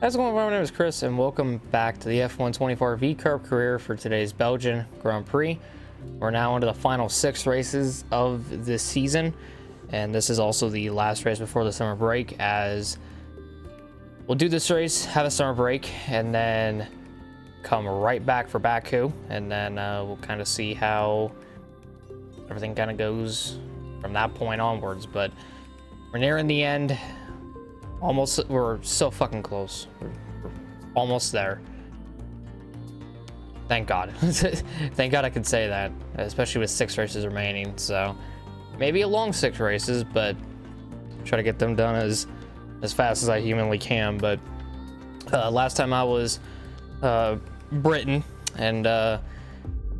How's it going? My name is Chris, and welcome back to the F124 VCARB career for today's Belgian Grand Prix. We're now into the final 6 races of this season, and this is also the last race before the summer break, as we'll do this race, have a summer break, and then come right back for Baku, and then we'll kind of see how everything kind of goes from that point onwards. But we're nearing the end. Almost, we're so fucking close. We're almost there. Thank God. Thank God I could say that, especially with 6 races remaining. So maybe a long 6 races, but try to get them done as fast as I humanly can. But last time I was Britain, and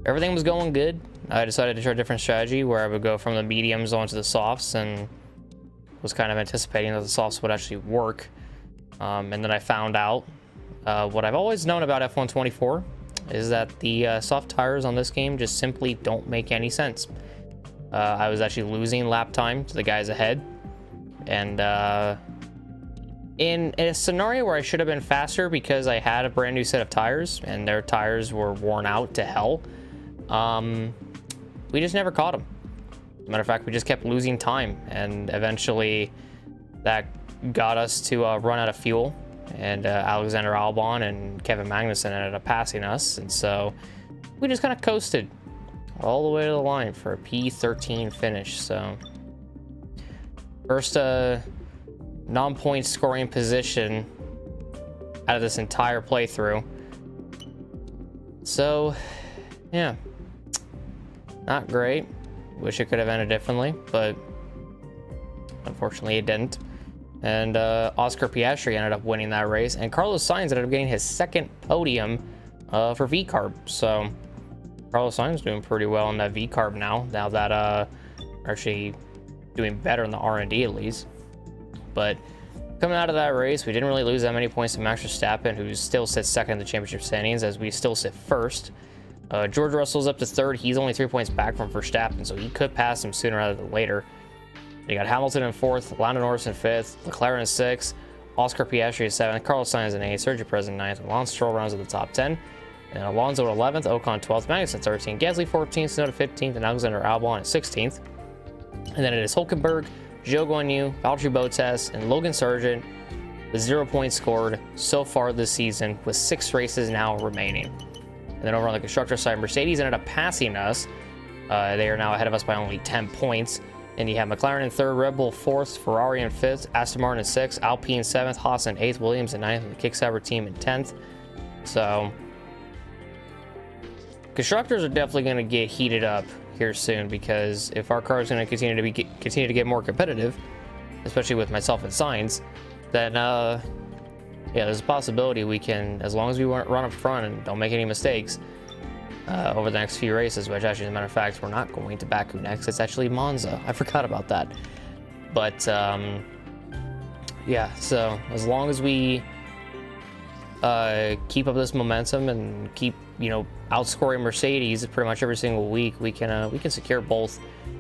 everything was going good. I decided to try a different strategy where I would go from the mediums onto the softs, and was kind of anticipating that the softs would actually work. And then I found out what I've always known about F124 is that the soft tires on this game just simply don't make any sense. I was actually losing lap time to the guys ahead, and in a scenario where I should have been faster because I had a brand new set of tires and their tires were worn out to hell, we just never caught them. Matter of fact, we just kept losing time, and eventually that got us to run out of fuel, and Alexander Albon and Kevin Magnussen ended up passing us, and so we just kind of coasted all the way to the line for a P13 finish. So first non-point scoring position out of this entire playthrough. So yeah, not great. Wish it could have ended differently, but unfortunately it didn't. And Oscar Piastri ended up winning that race, and Carlos Sainz ended up getting his 2nd podium for VCARB. So Carlos Sainz doing pretty well in that VCARB now that actually doing better in the R&D at least. But coming out of that race, we didn't really lose that many points to Max Verstappen, who still sits 2nd in the championship standings, as we still sit 1st. George Russell's up to 3rd. He's only 3 points back from Verstappen, so he could pass him sooner rather than later. You got Hamilton in 4th, Lando Norris in 5th, Leclerc in 6th, Oscar Piastri in 7th, Carlos Sainz in 8th, Sergio Perez in 9th, Lance Stroll rounds at the top 10, and Alonso at 11th, Ocon 12th, Magnussen 13th, Gasly 14th, Tsunoda 15th, and Alexander Albon at 16th. And then it is Hulkenberg, Zhou Guanyu, Valtteri Bottas, and Logan Sargent with 0 points scored so far this season, with 6 races now remaining. And then over on the constructor side, Mercedes ended up passing us. They are now ahead of us by only 10 points. And you have McLaren in 3rd, Red Bull 4th, Ferrari in 5th, Aston Martin in 6th, Alpine 7th, Haas in 8th, Williams in 9th, and the Kicksabber team in 10th. So constructors are definitely going to get heated up here soon, because if our car is going to continue to get more competitive, especially with myself and Sainz, then yeah, there's a possibility we can, as long as we run up front and don't make any mistakes over the next few races, which actually, as a matter of fact, we're not going to Baku next. It's actually Monza. I forgot about that. But yeah, so as long as we keep up this momentum and keep, outscoring Mercedes pretty much every single week, we can secure both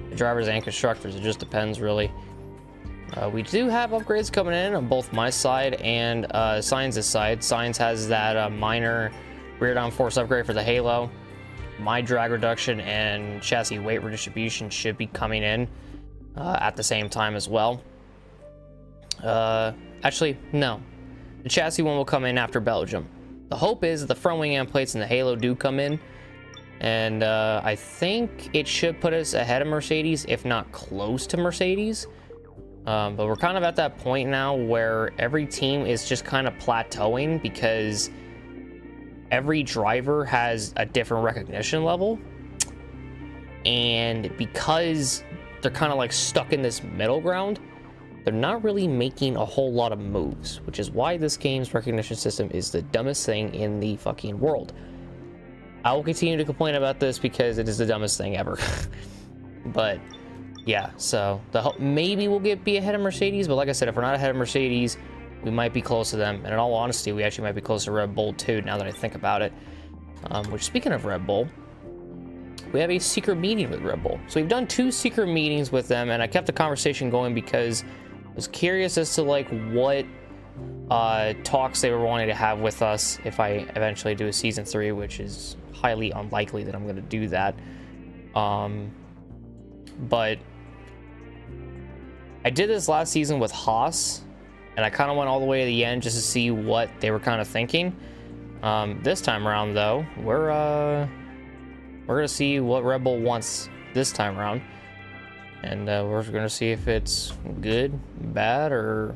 the drivers and constructors. It just depends, really. We do have upgrades coming in on both my side and Sainz's side. Sainz has that minor rear downforce upgrade for the Halo. My drag reduction and chassis weight redistribution should be coming in at the same time as well. Actually, no. The chassis one will come in after Belgium. The hope is that the front wing end plates and the Halo do come in, and I think it should put us ahead of Mercedes, if not close to Mercedes. But we're kind of at that point now where every team is just kind of plateauing, because every driver has a different recognition level, and because they're kind of like stuck in this middle ground, they're not really making a whole lot of moves, which is why this game's recognition system is the dumbest thing in the fucking world. I will continue to complain about this because it is the dumbest thing ever. But yeah, so maybe we'll be ahead of Mercedes, but like I said, if we're not ahead of Mercedes, we might be close to them. And in all honesty, we actually might be close to Red Bull too, now that I think about it. Which, speaking of Red Bull, we have a secret meeting with Red Bull. So we've done 2 secret meetings with them, and I kept the conversation going because I was curious as to like what talks they were wanting to have with us if I eventually do a season 3, which is highly unlikely that I'm going to do that. But I did this last season with Haas, and I kind of went all the way to the end just to see what they were kind of thinking. This time around, though, we're gonna see what Red Bull wants this time around, and we're gonna see if it's good, bad, or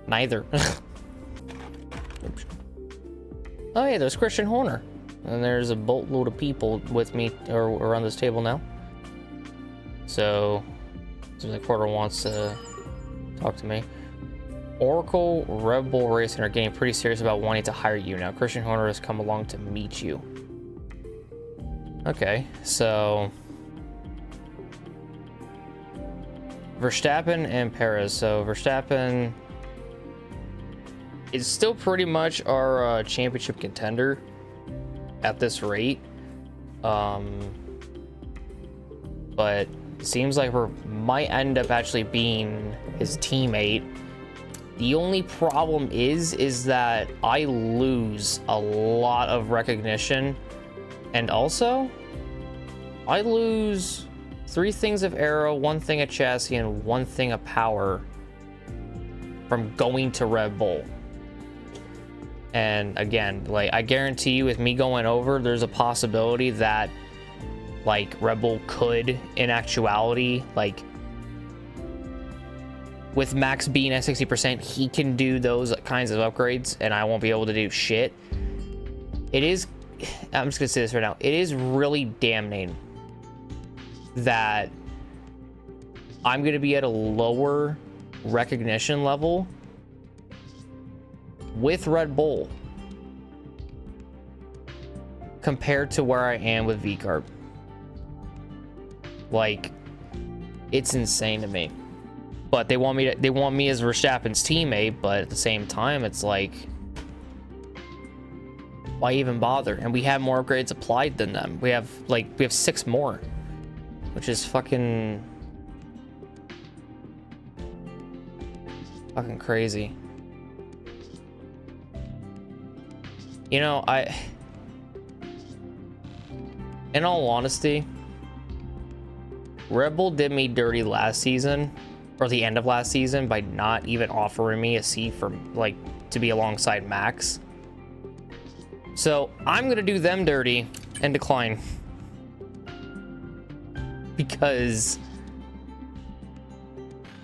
neither. Oh yeah, there's Christian Horner, and there's a boatload of people with me or around this table now. So, the quarter wants to talk to me. Oracle, Red Bull Racing are getting pretty serious about wanting to hire you now. Christian Horner has come along to meet you. Okay, so Verstappen and Perez. So Verstappen is still pretty much our championship contender at this rate. But it seems like we might end up actually being his teammate. The only problem is that I lose a lot of recognition, and also I lose 3 things of aero, 1 thing of chassis, and 1 thing of power from going to Red Bull. And again, like, I guarantee you, with me going over, there's a possibility that, like, Red Bull could, in actuality, like, with Max being at 60%, he can do those kinds of upgrades, and I won't be able to do shit. It is, I'm just gonna say this right now, it is really damning that I'm gonna be at a lower recognition level with Red Bull compared to where I am with VCARB. Like, it's insane to me. But they want me as Verstappen's teammate, but at the same time, it's like, why even bother? And we have more upgrades applied than them. We have 6 more, which is fucking crazy. You know, in all honesty, Red Bull did me dirty last season, or the end of last season, by not even offering me a seat for, like, to be alongside Max. So I'm gonna do them dirty and decline, because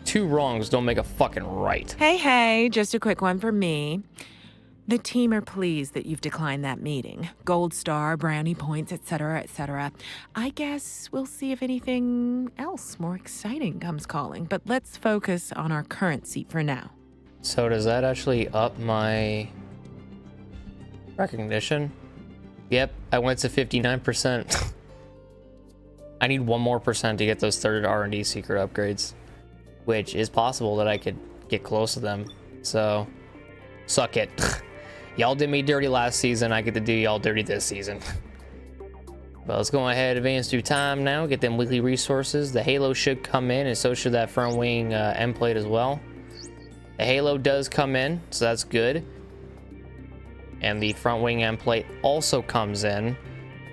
2 wrongs don't make a fucking right. Hey, just a quick one for me. The team are pleased that you've declined that meeting. Gold star, brownie points, etc., etc. I guess we'll see if anything else more exciting comes calling, but let's focus on our current seat for now. So does that actually up my recognition? Yep, I went to 59%. I need 1 more percent to get those 3rd R&D secret upgrades, which is possible that I could get close to them. So, suck it. Y'all did me dirty last season, I get to do y'all dirty this season. But let's go ahead, advance through time now, get them weekly resources. The Halo should come in, and so should that front wing end plate as well. The Halo does come in, so that's good. And the front wing end plate also comes in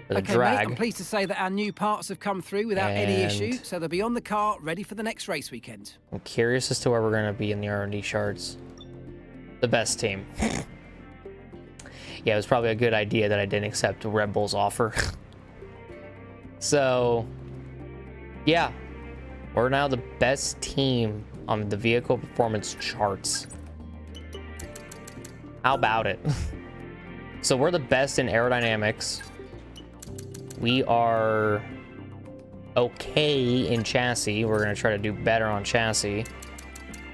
for the drag. Mate, I'm pleased to say that our new parts have come through without any issue, so they'll be on the car, ready for the next race weekend. I'm curious as to where we're going to be in the R&D charts. The best team. Yeah, it was probably a good idea that I didn't accept Red Bull's offer. So, yeah, we're now the best team on the vehicle performance charts. How about it? So we're the best in aerodynamics. We are okay in chassis. We're gonna try to do better on chassis.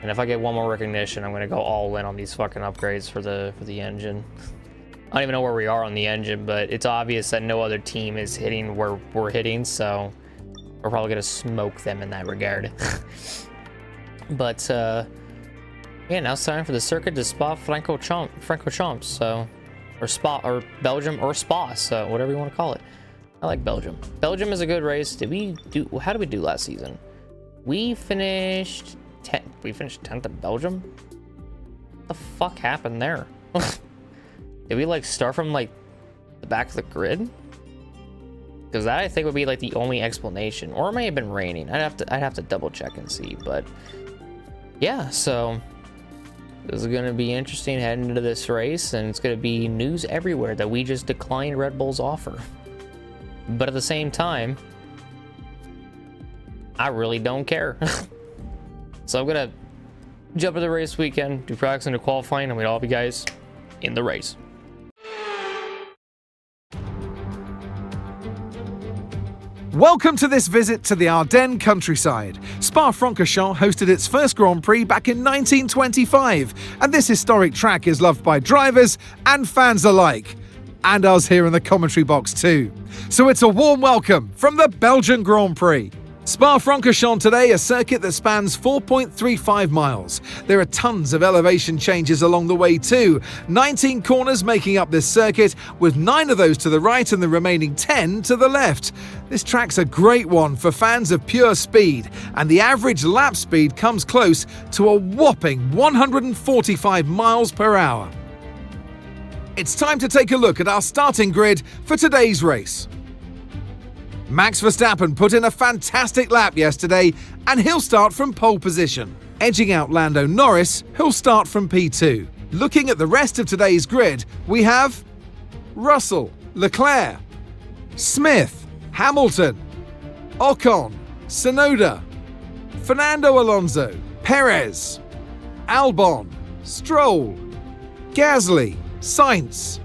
And if I get 1 more recognition, I'm gonna go all in on these fucking upgrades for the engine. I don't even know where we are on the engine, but it's obvious that no other team is hitting where we're hitting, so we're probably gonna smoke them in that regard. But yeah, now it's time for the Circuit de Spa-Francorchamps, so, or Spa, or Belgium, or Spa, so whatever you want to call it. I like Belgium. Belgium is a good race. How did we do last season? We finished 10th. We finished 10th in Belgium. the fuck happened there? Did we like start from like the back of the grid? Because that I think would be like the only explanation, or it may have been raining. I'd have to double check and see. But yeah, so this is gonna be interesting heading into this race, and it's gonna be news everywhere that we just declined Red Bull's offer. But at the same time, I really don't care. So I'm gonna jump into the race weekend, do practice into qualifying, and we'd all be guys in the race. Welcome to this visit to the Ardennes countryside. Spa-Francorchamps hosted its first Grand Prix back in 1925, and this historic track is loved by drivers and fans alike. And us here in the commentary box too. So it's a warm welcome from the Belgian Grand Prix. Spa-Francorchamps today, a circuit that spans 4.35 miles. There are tons of elevation changes along the way too. 19 corners making up this circuit, with 9 of those to the right and the remaining 10 to the left. This track's a great one for fans of pure speed, and the average lap speed comes close to a whopping 145 miles per hour. It's time to take a look at our starting grid for today's race. Max Verstappen put in a fantastic lap yesterday, and he'll start from pole position. Edging out Lando Norris, who'll start from P2. Looking at the rest of today's grid, we have Russell, Leclerc, Smith, Hamilton, Ocon, Tsunoda, Fernando Alonso, Perez, Albon, Stroll, Gasly, Sainz,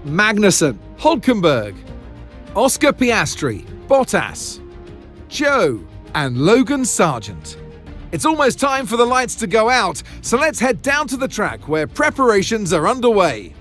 Magnussen, Hülkenberg, Oscar Piastri, Bottas, Joe, and Logan Sargent. It's almost time for the lights to go out, so let's head down to the track where preparations are underway.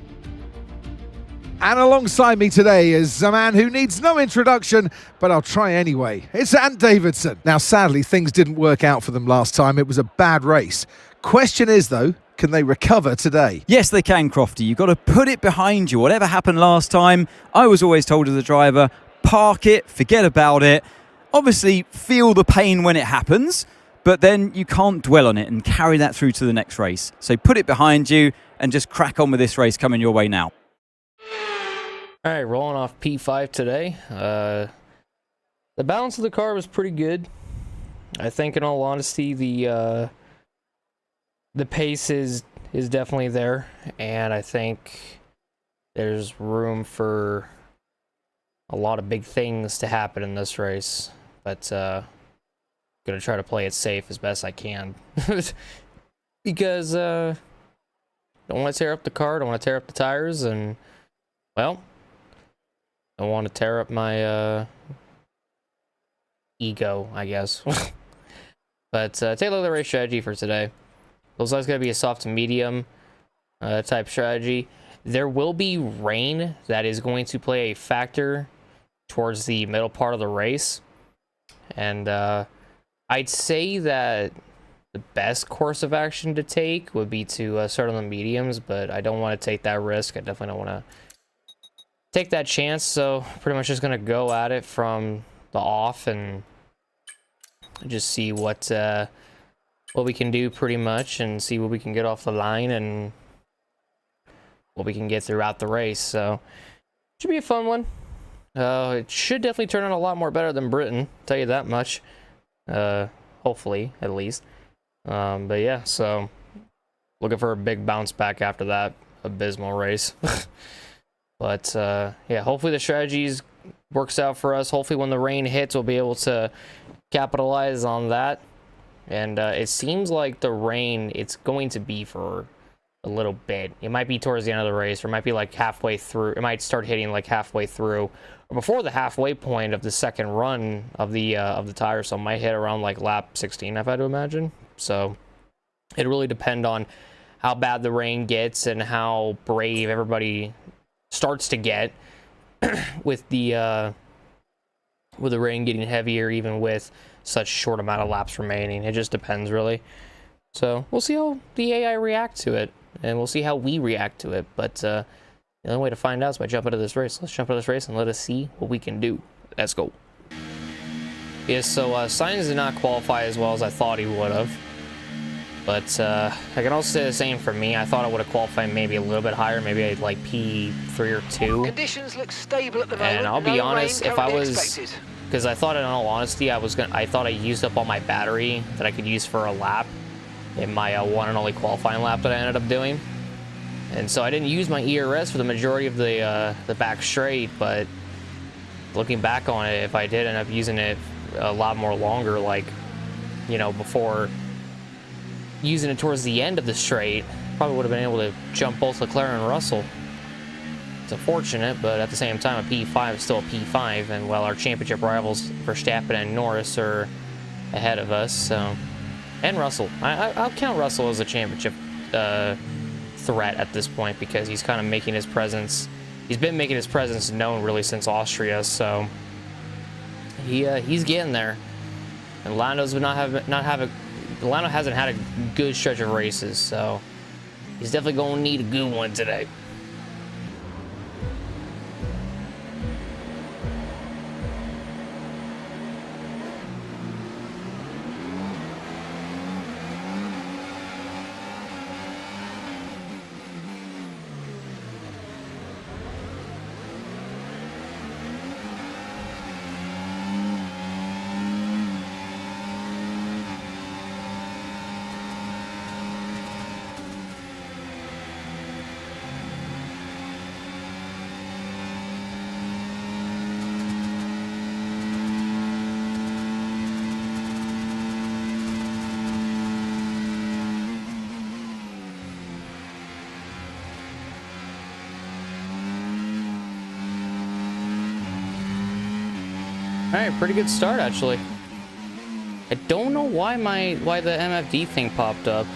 And alongside me today is a man who needs no introduction, but I'll try anyway. It's Ant Davidson. Now, sadly, things didn't work out for them last time. It was a bad race. Question is, though, can they recover today? Yes, they can, Crofty. You've got to put it behind you. Whatever happened last time, I was always told as a driver, park it, forget about it. Obviously, feel the pain when it happens, but then you can't dwell on it and carry that through to the next race. So put it behind you and just crack on with this race coming your way now. All right, rolling off P5 today. The balance of the car was pretty good. I think, in all honesty, the pace is definitely there, and I think there's room for a lot of big things to happen in this race, but gonna try to play it safe as best I can. Because don't want to tear up the car, don't want to tear up the tires, and well, don't want to tear up my ego, I guess. But take a look at the race strategy for today. Looks like it's going to be a soft to medium type strategy. There will be rain that is going to play a factor towards the middle part of the race. And I'd say that the best course of action to take would be to start on the mediums, but I don't want to take that risk. I definitely don't want to take that chance, so pretty much just going to go at it from the off and just see what we can do pretty much, and see what we can get off the line and what we can get throughout the race. So should be a fun one. It should definitely turn out a lot more better than Britain, tell you that much. Hopefully, at least. But yeah, so looking for a big bounce back after that abysmal race. But yeah, hopefully the strategies works out for us. Hopefully when the rain hits, we'll be able to capitalize on that. And it seems like the rain, it's going to be for a little bit. It might be towards the end of the race, or it might be like halfway through. It might start hitting like halfway through, or before the halfway point of the second run of the tire. So it might hit around like lap 16, I've had to imagine. So it really depend on how bad the rain gets and how brave everybody starts to get with the rain getting heavier, even with such short amount of laps remaining. It just depends, really. So we'll see how the AI react to it, and we'll see how we react to it. But the only way to find out is by jumping into this race. Let's jump into this race and let us see what we can do. Let's go. Yeah, so Sainz did not qualify as well as I thought he would have. But I can also say the same for me. I thought I would have qualified maybe a little bit higher, maybe I'd like P3 or 2. Conditions look stable at the moment. And I'll be No honest, rain if I currently was, expected. because I thought in all honesty, I thought I used up all my battery that I could use for a lap in my one and only qualifying lap that I ended up doing. And so I didn't use my ERS for the majority of the back straight, but looking back on it, if I did end up using it a lot more longer, like, you know, before using it towards the end of the straight, probably would have been able to jump both Leclerc and Russell. It's unfortunate, but at the same time, a P5 is still a P5, and while our championship rivals Verstappen and Norris are ahead of us, so, and Russell. I'll count Russell as a championship threat at this point, because he's kind of making his presence. He's been making his presence known really since Austria, so he's getting there. And Lando's Lando hasn't had a good stretch of races, so he's definitely going to need a good one today. All right, pretty good start actually. I don't know why the MFD thing popped up.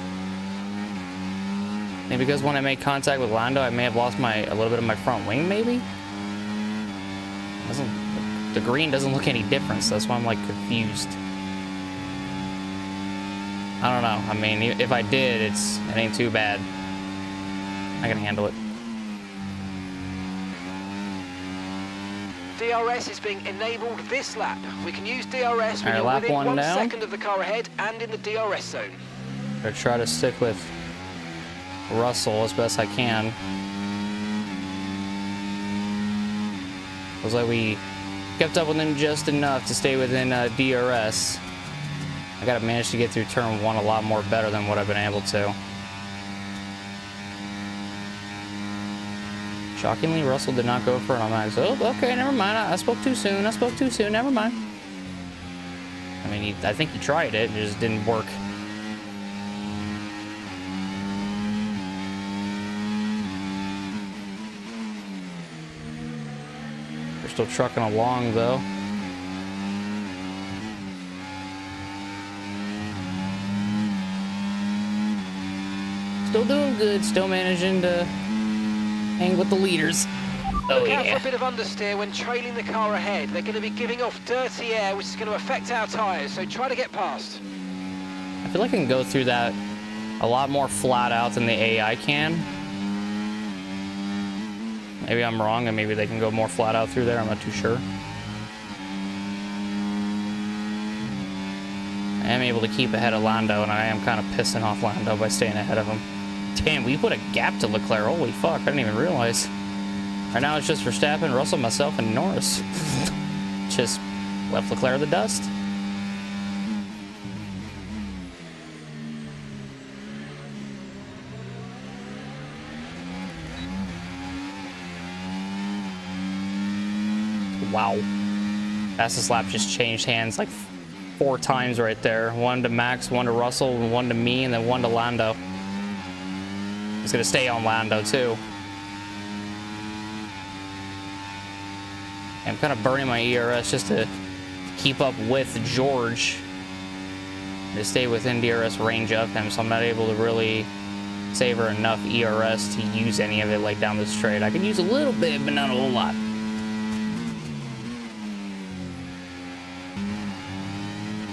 Maybe because when I made contact with Lando, I may have lost a little bit of my front wing. Maybe. The green doesn't look any different, so that's why I'm like confused. I don't know. I mean, if I did, it ain't too bad. I can handle it. DRS is being enabled this lap. We can use DRS when All right, you're lap within 1 1 now. second of the car ahead and in the DRS zone. Or try to stick with Russell as best I can. Looks like we kept up with him just enough to stay within DRS. I gotta manage to get through turn 1 a lot more better than what I've been able to. Shockingly, Russell did not go for it. I'm like, oh, okay, never mind. I spoke too soon. Never mind. I mean, I think he tried it. It just didn't work. We're still trucking along, though. Still doing good. Still managing to hang with the leaders. Oh, Look out yeah. for a bit of understeer when trailing the car ahead. They're going to be giving off dirty air, which is going to affect our tyres, so try to get past. I feel like I can go through that a lot more flat out than the AI can. Maybe I'm wrong, and maybe they can go more flat out through there. I'm not too sure. I am able to keep ahead of Lando, and I am kind of pissing off Lando by staying ahead of him. Damn, we put a gap to Leclerc. Holy fuck, I didn't even realize. Right now it's just Verstappen, Russell, myself, and Norris. Just left Leclerc in the dust. Wow. Fastest lap just changed hands like 4 times right there. 1 to Max, 1 to Russell, 1 to me, and then 1 to Lando. He's gonna stay on Lando too. I'm kind of burning my ERS just to keep up with George, to stay within DRS range of him, so I'm not able to really savor enough ERS to use any of it like down the straight. I could use a little bit, but not a whole lot.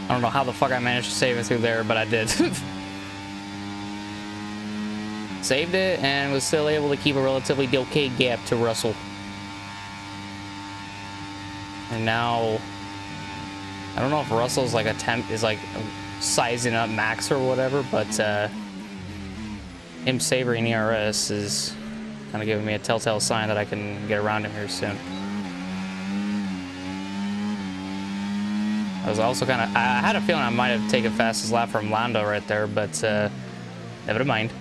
I don't know how the fuck I managed to save it through there, but I did. Saved it and was still able to keep a relatively okay gap to Russell. And now, I don't know if Russell's like sizing up Max or whatever, but him savoring ERS is kind of giving me a telltale sign that I can get around him here soon. I was also kind of, I had a feeling I might have taken fastest lap from Lando right there, but never mind.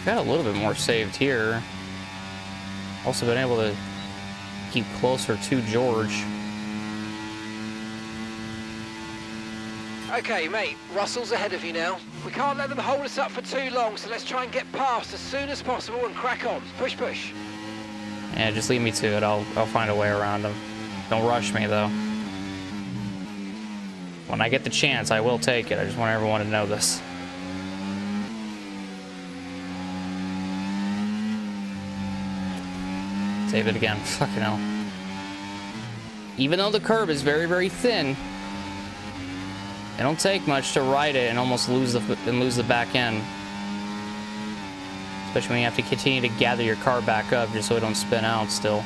Got a little bit more saved here. Also been able to keep closer to George. Okay, mate, Russell's ahead of you now. We can't let them hold us up for too long, so let's try and get past as soon as possible and crack on. Push, push. Yeah, just leave me to it. I'll find a way around them. Don't rush me, though. When I get the chance, I will take it. I just want everyone to know this. Save it again. Fucking hell. Even though the curb is very, very thin, it don't take much to ride it and almost lose the back end. Especially when you have to continue to gather your car back up just so it don't spin out still.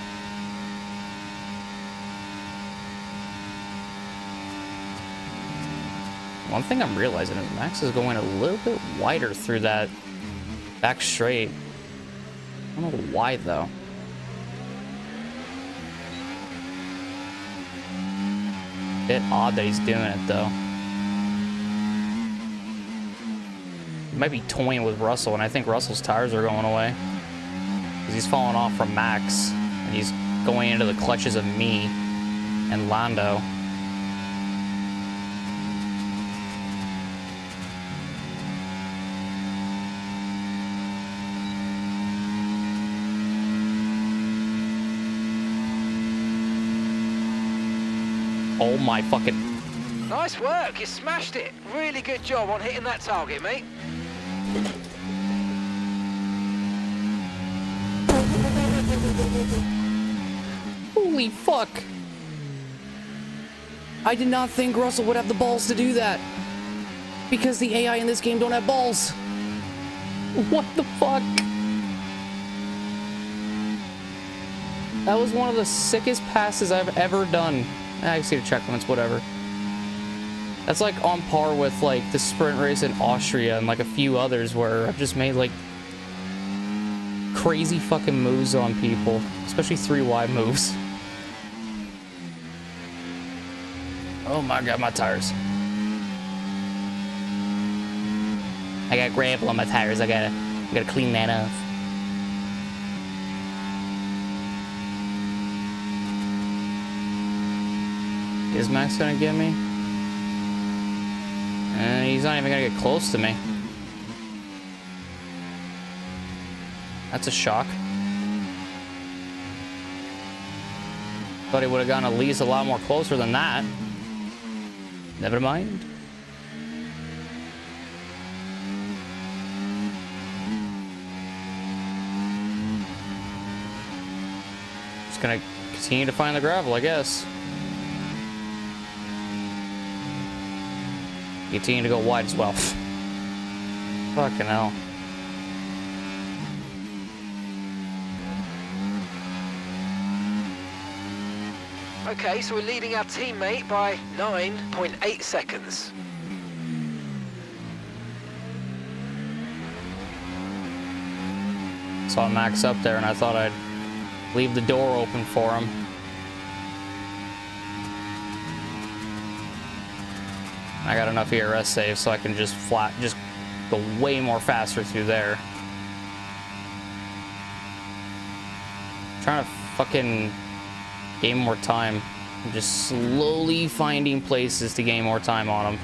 One thing I'm realizing is Max is going a little bit wider through that back straight. I don't know why though. Bit odd that he's doing it though. He might be toying with Russell, and I think Russell's tires are going away because he's falling off from Max and he's going into the clutches of me and Lando. Oh my fucking... Nice work, you smashed it. Really good job on hitting that target, mate. Holy fuck. I did not think Russell would have the balls to do that. Because the AI in this game don't have balls. What the fuck? That was one of the sickest passes I've ever done. I see the check limits, whatever. That's like on par with like the sprint race in Austria and like a few others where I've just made like crazy fucking moves on people, especially 3 wide moves. Oh my god, my tires. I got gravel on my tires. I gotta clean that up. Is Max gonna get me? And he's not even gonna get close to me. That's a shock. Thought he would have gotten at least a lot more closer than that. Never mind. Just gonna continue to find the gravel, I guess. Continue to go wide as well. Fucking hell. Okay, so we're leading our teammate by 9.8 seconds. Saw Max up there and I thought I'd leave the door open for him. I got enough ERS save so I can just go way more faster through there. Trying to fucking gain more time. I'm just slowly finding places to gain more time on them.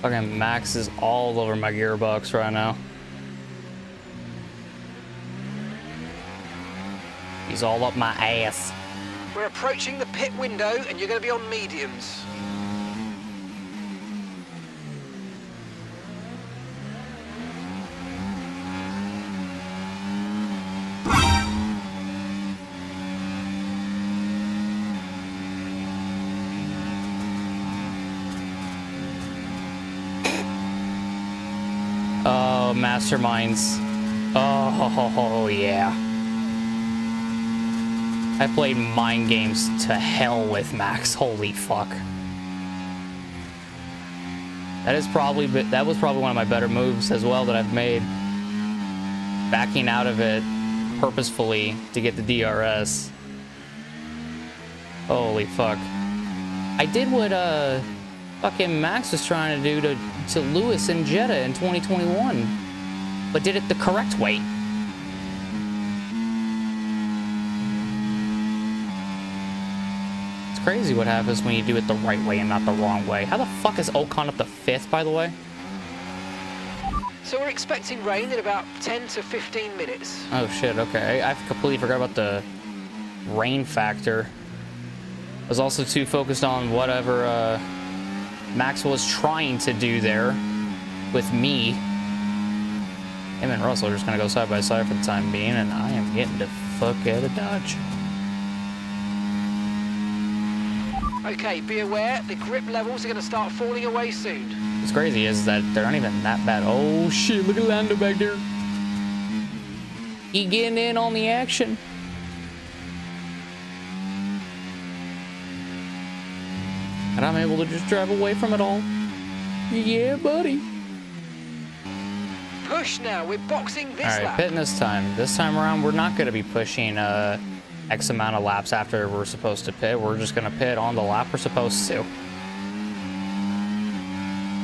Fucking Max is all over my gearbox right now. He's all up my ass. We're approaching the pit window and you're going to be on mediums. masterminds. Oh, yeah. I played mind games to hell with Max. Holy fuck. That was probably one of my better moves as well that I've made. Backing out of it purposefully to get the DRS. Holy fuck. I did what fucking Max was trying to do to Lewis in Jeddah in 2021, but did it the correct way. It's crazy what happens when you do it the right way and not the wrong way. How the fuck is Ocon up to 5th, by the way? So we're expecting rain in about 10 to 15 minutes. Oh shit, okay. I completely forgot about the rain factor. I was also too focused on whatever Max was trying to do there with me. Him and Russell are just gonna go side by side for the time being, and I am getting the fuck out of Dodge. Okay, be aware, the grip levels are gonna start falling away soon. What's crazy is that they're not even that bad. Oh shit, look at Lando back there. He getting in on the action. And I'm able to just drive away from it all. Yeah, buddy. Push now, we're boxing this All right, lap. pitting this time. This time around, we're not going to be pushing X amount of laps after we're supposed to pit. We're just going to pit on the lap we're supposed to.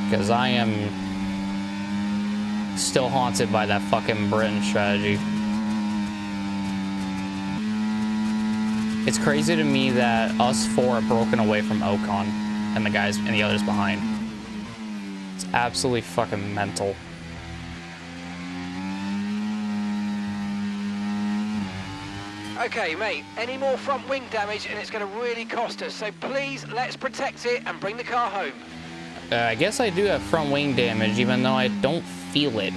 Because I am still haunted by that fucking Britain strategy. It's crazy to me that us four are broken away from Ocon and the guys and the others behind. It's absolutely fucking mental. Okay, mate, any more front wing damage and it's going to really cost us. So please, let's protect it and bring the car home. I guess I do have front wing damage, even though I don't feel it.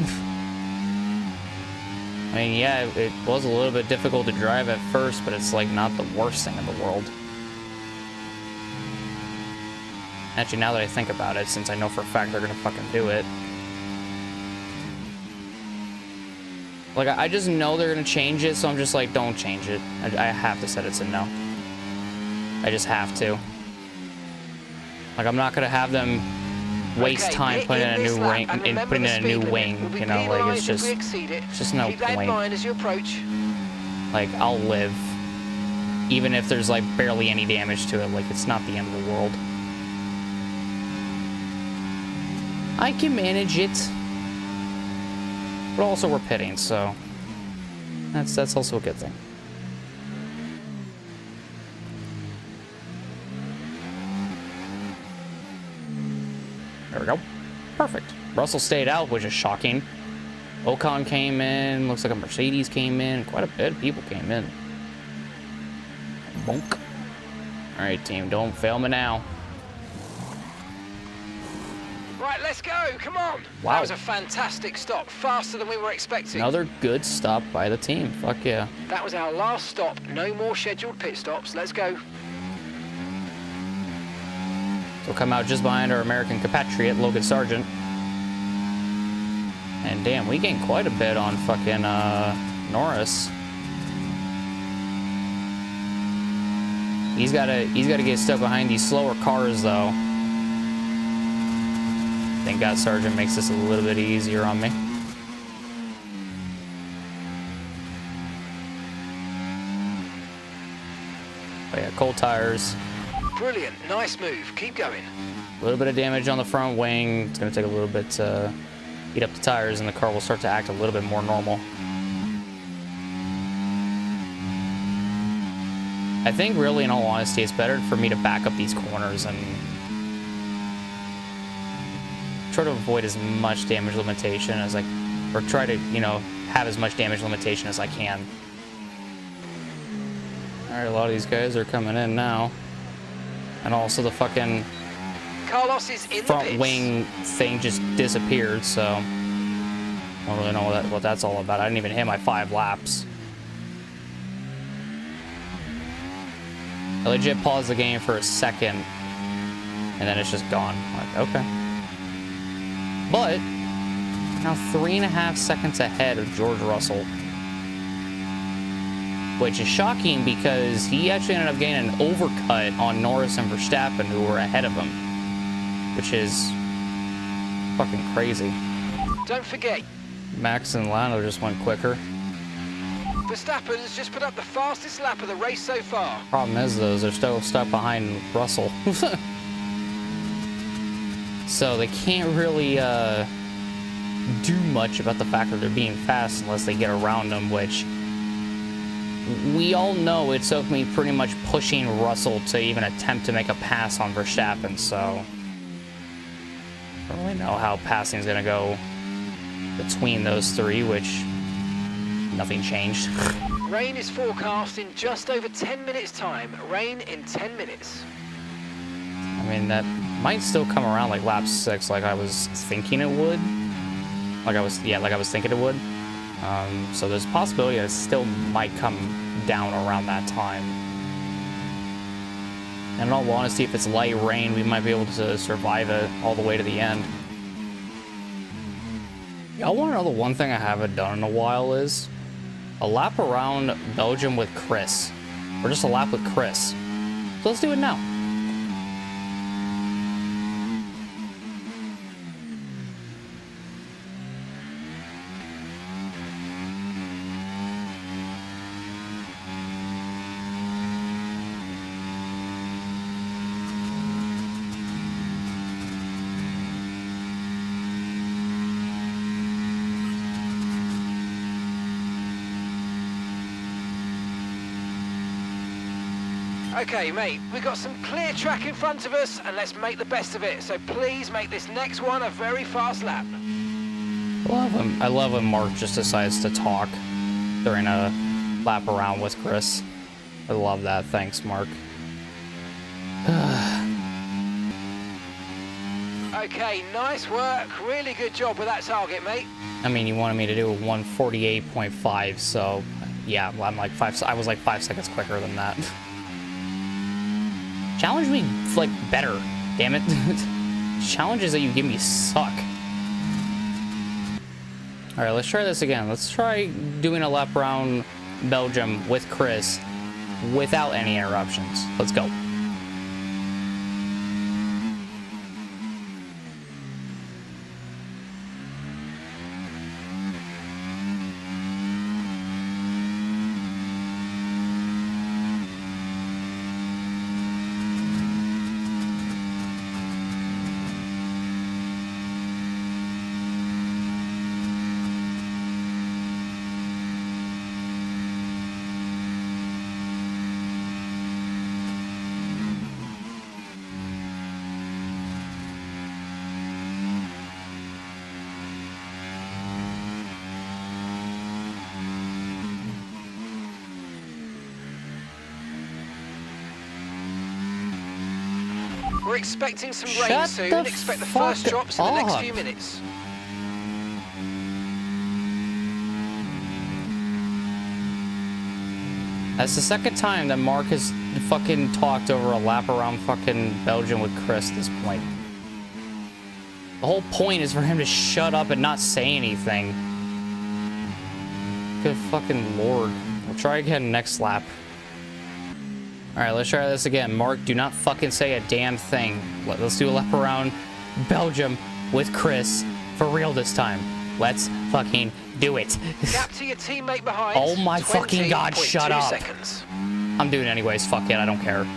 I mean, yeah, it was a little bit difficult to drive at first, but it's like not the worst thing in the world. Actually, now that I think about it, since I know for a fact they're gonna fucking do it. Like, I just know they're gonna change it, so I'm just like, don't change it. I have to set it to no. I just have to. Like, I'm not gonna have them waste time putting in a new ring and putting in a new wing, you know, like it's just no Keep that in point. mind as you approach. Like, I'll live, even if there's like barely any damage to it. Like, it's not the end of the world. I can manage it, but also we're pitting, so that's also a good thing. There we go. Perfect. Russell stayed out, which is shocking. Ocon came in. Looks like a Mercedes came in. Quite a bit of people came in. Bonk. All right, team. Don't fail me now. Right, let's go. Come on. Wow. That was a fantastic stop. Faster than we were expecting. Another good stop by the team. Fuck yeah. That was our last stop. No more scheduled pit stops. Let's go. We'll come out just behind our American compatriot, Logan Sargent. And damn, we gained quite a bit on fucking Norris. He's gotta get stuck behind these slower cars though. Thank God Sargent makes this a little bit easier on me. Oh yeah, cold tires. Brilliant. Nice move. Keep going. A little bit of damage on the front wing. It's going to take a little bit to heat up the tires, and the car will start to act a little bit more normal. I think really, in all honesty, it's better for me to back up these corners and try to avoid as much damage limitation as or try to, you know, have as much damage limitation as I can. All right, a lot of these guys are coming in now. And also the fucking Carlos is in front the pits. wing thing just disappeared, so I don't really know what that's all about. I didn't even hit my 5 laps. I legit paused the game for a second, and then it's just gone. I'm like, okay. But Now 3.5 seconds ahead of George Russell. Which is shocking because he actually ended up getting an overcut on Norris and Verstappen, who were ahead of him. Which is fucking crazy. Don't forget, Max and Lando just went quicker. Verstappen has just put up the fastest lap of the race so far. Problem is, though, they're still stuck behind Russell. So they can't really do much about the fact that they're being fast unless they get around them, which we all know it took me pretty much pushing Russell to even attempt to make a pass on Verstappen, so I don't really know how passing is going to go between those three, which nothing changed. Rain is forecast in just over 10 minutes time. Rain in 10 minutes. I mean, that might still come around like lap 6, like I was thinking it would. Like I was thinking it would. So there's a possibility it still might come down around that time. And in all honesty, if it's light rain, we might be able to survive it all the way to the end. Y'all want to know the one thing I haven't done in a while is a lap around Belgium with Chris. Or just a lap with Chris. So let's do it now. Okay, mate, we've got some clear track in front of us, and let's make the best of it. So please make this next one a very fast lap. I love when Mark just decides to talk during a lap around with Chris. I love that. Thanks, Mark. Okay, nice work. Really good job with that target, mate. I mean, you wanted me to do a 148.5, so yeah, I was like 5 seconds quicker than that. Challenge me, like, better. Damn it. Challenges that you give me suck. Alright, let's try this again. Let's try doing a lap around Belgium with Chris without any interruptions. Let's go. We're expecting some rain Shut soon. the Expect the fuck first drops in the next up. few minutes. That's the second time that Mark has fucking talked over a lap around fucking Belgium with Chris at this point. The whole point is for him to shut up and not say anything. Good fucking lord. We'll try again next lap. Alright, let's try this again. Mark, do not fucking say a damn thing. Let's do a lap around Belgium with Chris. For real this time. Let's fucking do it. Gap to your teammate behind. Oh my fucking god, shut 20.2 up. seconds. I'm doing it anyways. Fuck it, I don't care.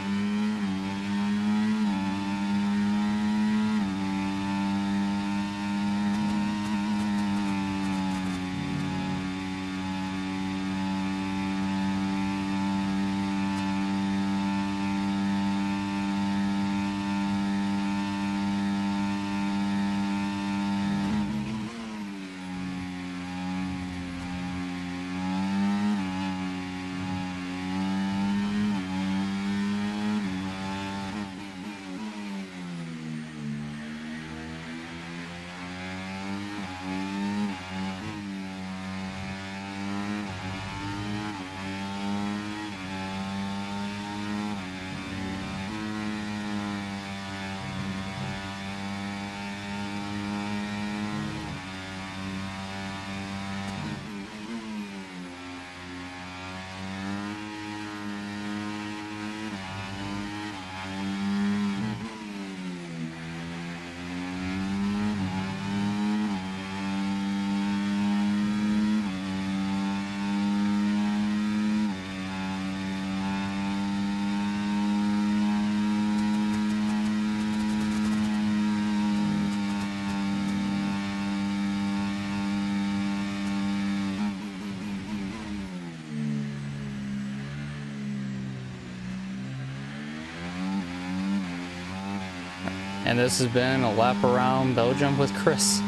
And this has been a lap around Belgium with Chris.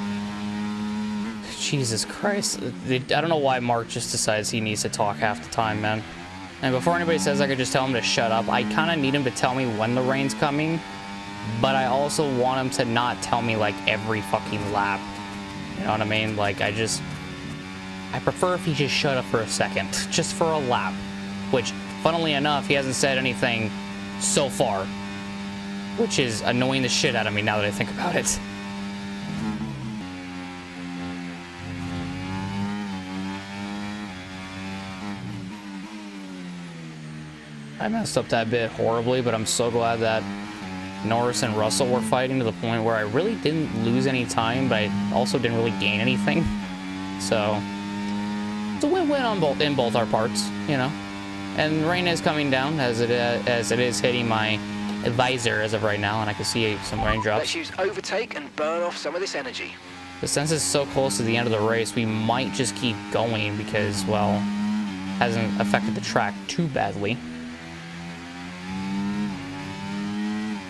Jesus Christ. I don't know why Mark just decides he needs to talk half the time, man. And before anybody says I could just tell him to shut up, I kind of need him to tell me when the rain's coming, but I also want him to not tell me like every fucking lap. You know what I mean? Like, I prefer if he just shut up for a second, just for a lap. Which, funnily enough, he hasn't said anything so far, which is annoying the shit out of me now that I think about it. I messed up that bit horribly, but I'm so glad that Norris and Russell were fighting to the point where I really didn't lose any time, but I also didn't really gain anything. So it's a win-win in both our parts, you know. And rain is coming down as it is hitting my visor as of right now, and I can see some raindrops. Let's use overtake and burn off some of this energy. But since it's so close to the end of the race, we might just keep going because, well, hasn't affected the track too badly.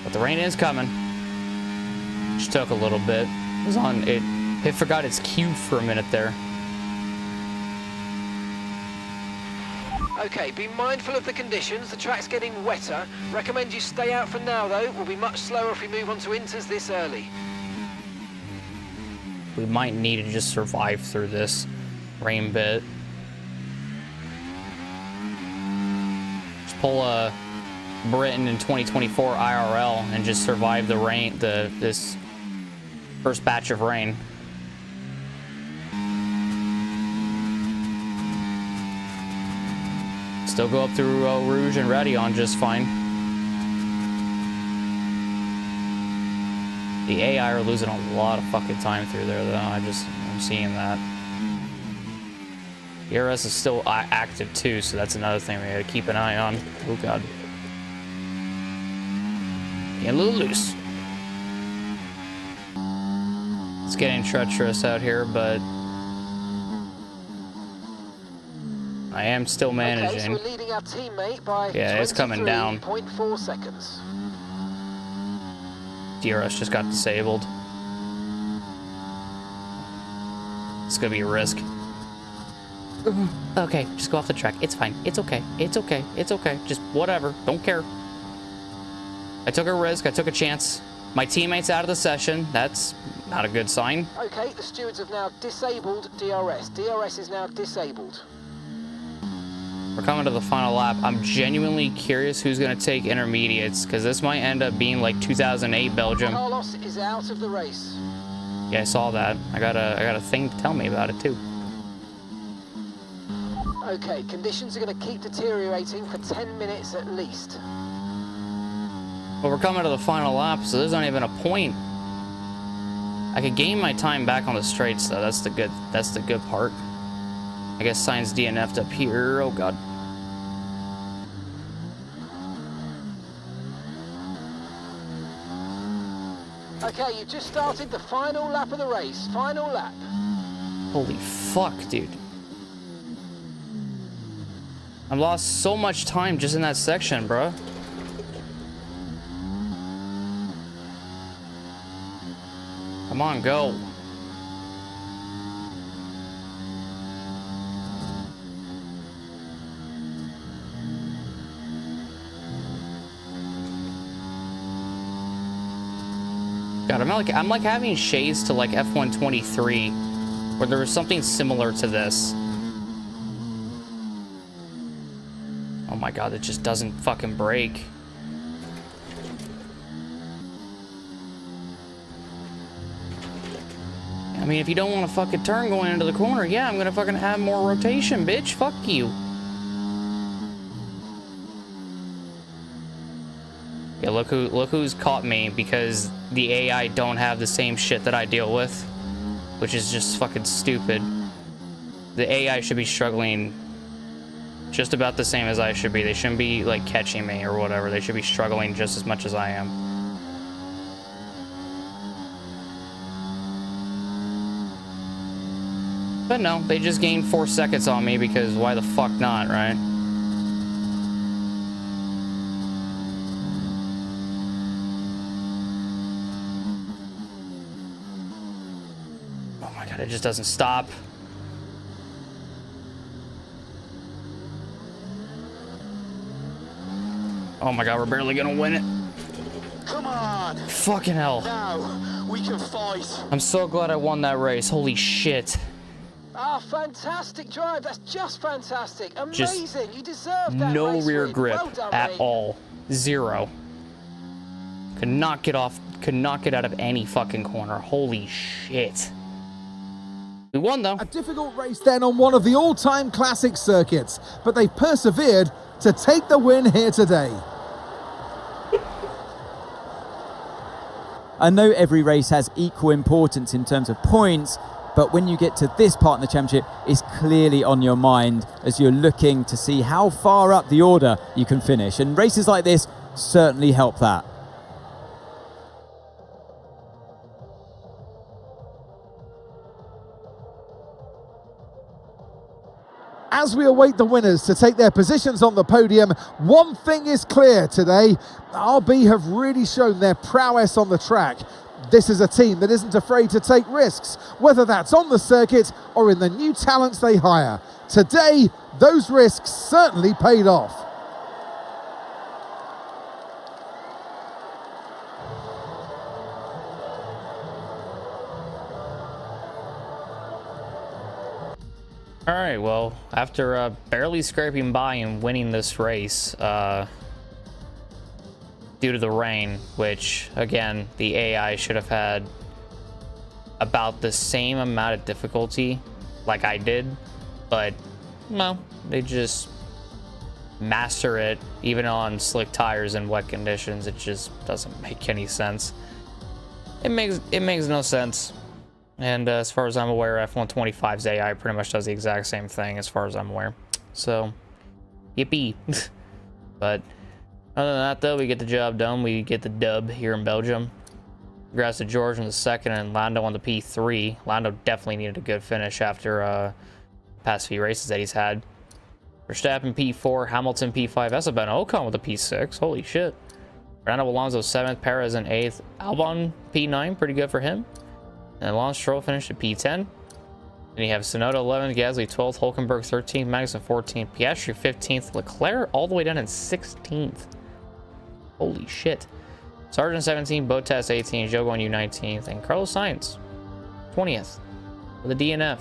But the rain is coming. Just took a little bit. It forgot its cue for a minute there. Okay, be mindful of the conditions. The track's getting wetter. Recommend you stay out for now, though. We'll be much slower if we move on to inters this early. We might need to just survive through this rain bit. Just pull a Britain in 2024 IRL and just survive the rain, this first batch of rain. Still go up through Rouge and Radeon just fine. The AI are losing a lot of fucking time through there, though. I'm seeing that. The ERS is still active too, so that's another thing we gotta keep an eye on. Oh god. Getting a little loose. It's getting treacherous out here, but I am still managing. Okay, so we're leading our teammate by it's coming down. 23.4 seconds. DRS just got disabled. It's gonna be a risk. Okay, just go off the track. It's fine. It's okay. It's okay. It's okay. Just whatever. Don't care. I took a risk. I took a chance. My teammate's out of the session. That's not a good sign. Okay, the stewards have now disabled DRS. DRS is now disabled. We're coming to the final lap. I'm genuinely curious who's going to take intermediates, because this might end up being like 2008 Belgium. Carlos is out of the race. Yeah, I saw that. I got a thing to tell me about it too. Okay, conditions are going to keep deteriorating for 10 minutes at least. But we're coming to the final lap, so there's not even a point. I could gain my time back on the straights, though. That's the good part. I guess Sainz DNF'd up here. Oh god. Okay, you've just started the final lap of the race. Final lap. Holy fuck, dude. I've lost so much time just in that section, bruh. Come on, go. God, I'm like having shades to like F123, where there was something similar to this. Oh my god, it just doesn't fucking break. I mean, if you don't want to fucking turn going into the corner, yeah, I'm gonna fucking have more rotation, bitch. Fuck you. Yeah, look who's caught me, because the AI don't have the same shit that I deal with, which is just fucking stupid. The AI should be struggling just about the same as I should be. They shouldn't be like catching me or whatever. They should be struggling just as much as I am. But no, they just gained 4 seconds on me, because why the fuck not, right? just doesn't stop. Oh my god, we're barely gonna win it. Come on. Fucking hell. Now we can fight. I'm so glad I won that race. Holy shit. Ah, fantastic drive. That's just fantastic. Just Amazing. You deserve that. no race rear win. grip Well done, at mate. all. Zero. Could not get off, could not get out of any fucking corner. Holy shit. We won though. A difficult race then on one of the all-time classic circuits, but they persevered to take the win here today. I know every race has equal importance in terms of points, but when you get to this part in the championship, it's clearly on your mind as you're looking to see how far up the order you can finish. And races like this certainly help that. As we await the winners to take their positions on the podium, one thing is clear today. RB have really shown their prowess on the track. This is a team that isn't afraid to take risks, whether that's on the circuit or in the new talents they hire. Today, those risks certainly paid off. All right, well, after barely scraping by and winning this race, due to the rain, which, again, the AI should have had about the same amount of difficulty like I did, but, no, they just master it, even on slick tires and wet conditions. It just doesn't make any sense. It makes no sense. And as far as I'm aware, F125's AI pretty much does the exact same thing as far as I'm aware. So, yippee. But other than that, though, we get the job done. We get the dub here in Belgium. Congrats to George on the second and Lando on the P3. Lando definitely needed a good finish after past few races that he's had. Verstappen P4, Hamilton P5. That's about Ocon with a P6. Holy shit. Fernando Alonso 7th, Perez in 8th. Albon P9, pretty good for him. And Lance Stroll finished at P10. Then you have Tsunoda 11th, Gasly 12th, Hülkenberg 13th, Magnussen 14th, Piastri 15th, Leclerc all the way down in 16th. Holy shit. Sargent 17th, Bottas 18th, Zhou Guanyu 19th, and Carlos Sainz 20th with a DNF.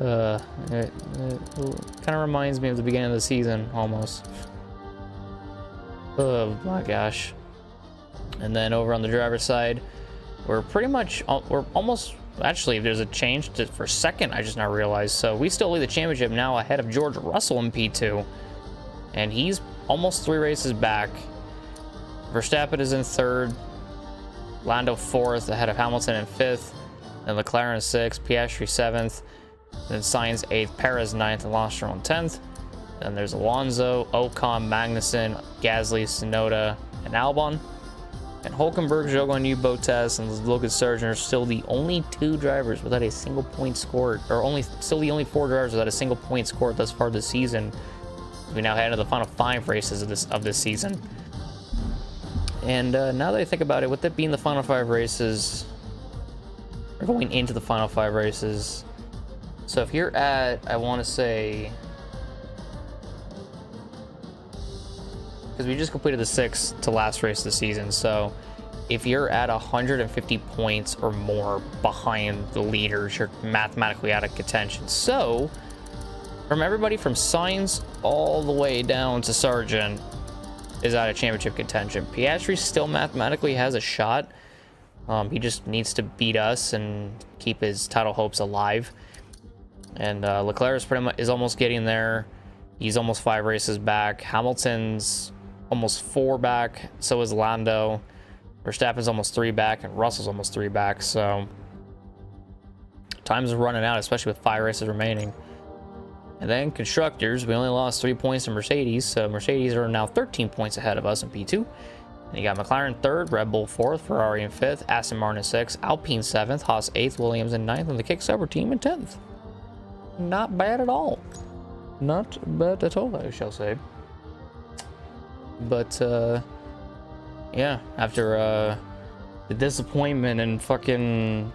It kind of reminds me of the beginning of the season almost. Oh my gosh. And then over on the driver's side, we're almost, actually, there's a change for second, I just now realized. So we still lead the championship now ahead of George Russell in P2. And he's almost 3 races back. Verstappen is in 3rd. Lando 4th, ahead of Hamilton in 5th. Then Leclerc in 6th, Piastri 7th. Then Sainz 8th, Perez 9th, and Lance Stroll in 10th. Then there's Alonso, Ocon, Magnussen, Gasly, Tsunoda, and Albon. And Hülkenberg, Zhou Guanyu, Bottas, and Lucas Sargent are still the only 2 drivers without a single point scored, or still the only 4 drivers without a single point scored thus far this season. We now head into the final 5 races of this season. And now that I think about it, with it being the final 5 races, or going into the final 5 races, so if you're at, I want to say, because we just completed the 6th to last race of the season, so if you're at 150 points or more behind the leaders, you're mathematically out of contention. So, from everybody from Sainz all the way down to Sargent is out of championship contention. Piastri still mathematically has a shot. He just needs to beat us and keep his title hopes alive. And Leclerc is almost getting there. He's almost 5 races back. Hamilton's almost 4 back. So is Lando. Verstappen's almost 3 back, and Russell's almost 3 back. So time's running out, especially with 5 races remaining. And then constructors, we only lost 3 points to Mercedes, so Mercedes are now 13 points ahead of us in P2. And you got McLaren 3rd, Red Bull 4th, Ferrari in 5th, Aston Martin 6th, Alpine 7th, Haas 8th, Williams in 9th, and the Kick-Sauber team in 10th. Not bad at all. Not bad at all, I shall say. But, yeah, after the disappointment and fucking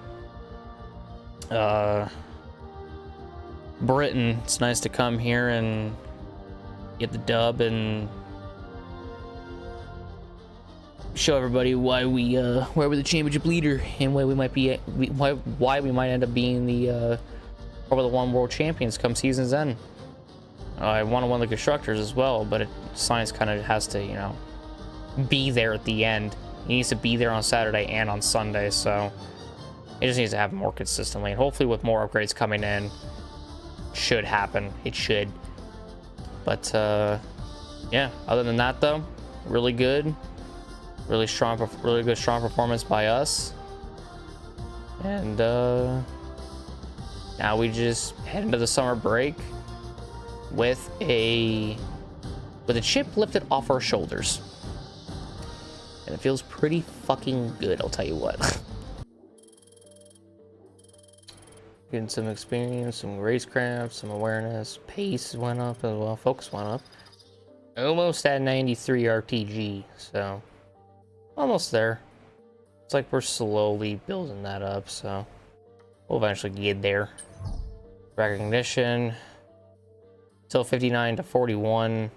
Britain. It's nice to come here and get the dub and show everybody why we're the championship leader and why we might be why we might end up being the Formula One world champions come season's end. I want to win the constructors as well, but Sainz kind of has to, you know, be there at the end. He needs to be there on Saturday and on Sunday, so it just needs to happen more consistently. And hopefully with more upgrades coming in, should happen. It should. But yeah, other than that though, really good. Really good strong performance by us. And now we just head into the summer break with a chip lifted off our shoulders. And it feels pretty fucking good, I'll tell you what. Getting some experience, some racecraft, some awareness. Pace went up as well. Focus went up. Almost at 93 RTG, so almost there. It's like we're slowly building that up, so we'll eventually get there. Recognition. Still 59 to 41.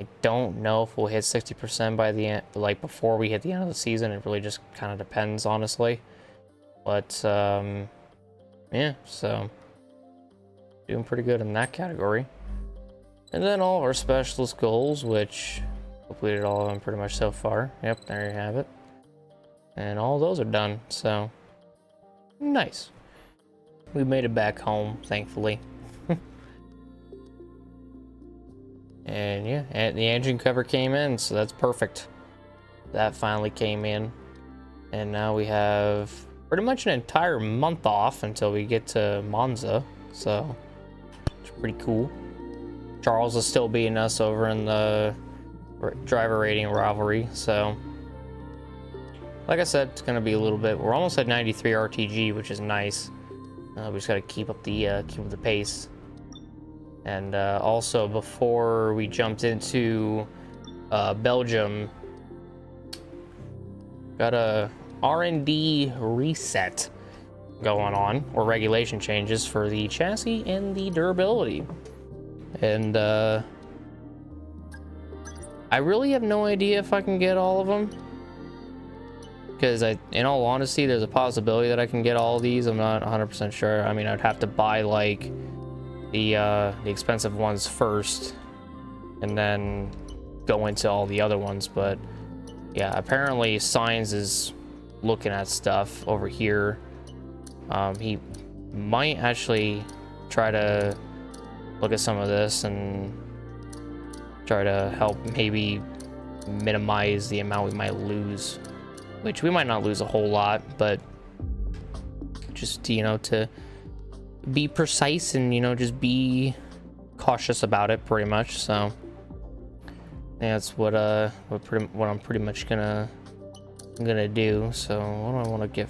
I don't know if we'll hit 60% by the end, like before we hit the end of the season. It really just kind of depends, honestly. But yeah, so doing pretty good in that category. And then all of our specialist goals, which completed all of them pretty much so far. Yep, there you have it. And all those are done, so nice. We made it back home, thankfully. And yeah, and the engine cover came in, so that's perfect. That finally came in. And now we have pretty much an entire month off until we get to Monza, so it's pretty cool. Charles is still beating us over in the driver rating rivalry, so like I said, it's gonna be a little bit. We're almost at 93 RTG, which is nice. We just gotta keep up the pace. And also, before we jumped into Belgium, got a R&D reset going on, or regulation changes for the chassis and the durability. And I really have no idea if I can get all of them, because in all honesty, there's a possibility that I can get all of these. I'm not 100% sure. I mean, I'd have to buy like the expensive ones first and then go into all the other ones. But yeah, apparently Sainz is looking at stuff over here. He might actually try to look at some of this and try to help maybe minimize the amount we might lose, which we might not lose a whole lot, but just, you know, to be precise and, you know, just be cautious about it pretty much. So yeah, that's what I'm pretty much gonna do. So what do I want to get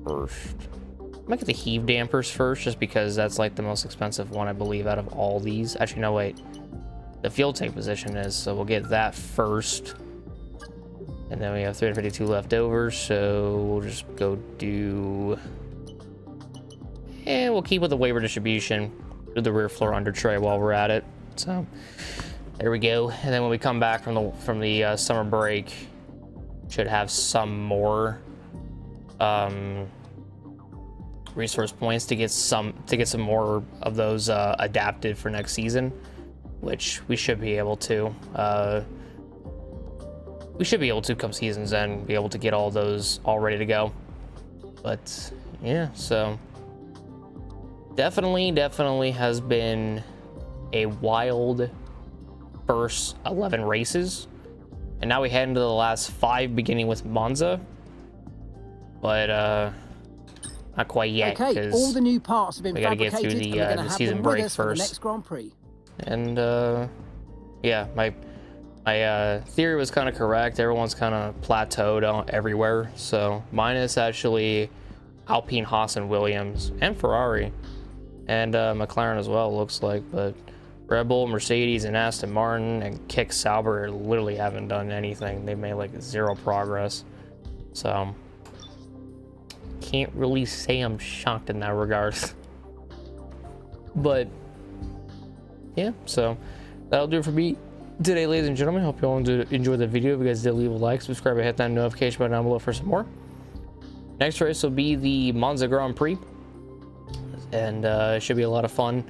first? I might get the heave dampers first, just because that's like the most expensive one, I believe, out of all these. Actually, no, wait. The fuel tank position is, so we'll get that first. And then we have 352 left over, so we'll just go do... And we'll keep with the waiver distribution. Do the rear floor under tray while we're at it. So there we go. And then when we come back from the summer break, should have some more resource points to get some more of those adapted for next season, which we should be able to. We should be able to come season's end, be able to get all those all ready to go. But yeah, so definitely has been a wild first 11 races, and now we head into the last 5, beginning with Monza, but not quite yet. Okay, all the new parts have been we gotta get through the season break first. Next Grand Prix. And yeah, my theory was kind of correct. Everyone's kind of plateaued everywhere. So minus actually Alpine, Haas, and Williams, and Ferrari, and McLaren as well, looks like. But Red Bull, Mercedes, and Aston Martin and Kick Sauber literally haven't done anything. They've made like 0 progress. So can't really say I'm shocked in that regard. But yeah, so that'll do it for me today, ladies and gentlemen. Hope you all enjoyed the video. If you guys did, leave a like, subscribe, and hit that notification button down below for some more. Next race will be the Monza Grand Prix, and it should be a lot of fun.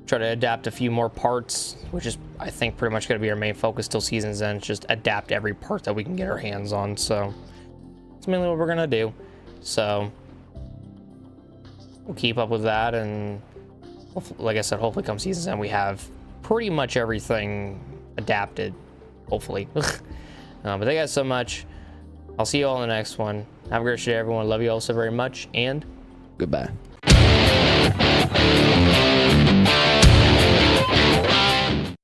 Try to adapt a few more parts, which is, I think, pretty much going to be our main focus till season's end. Just adapt every part that we can get our hands on. So that's mainly what we're going to do. So we'll keep up with that, and like I said, hopefully come season's end we have pretty much everything adapted, hopefully. But thank you guys so much. I'll see you all in the next one. Have a great day, everyone. Love you all so very much, and goodbye.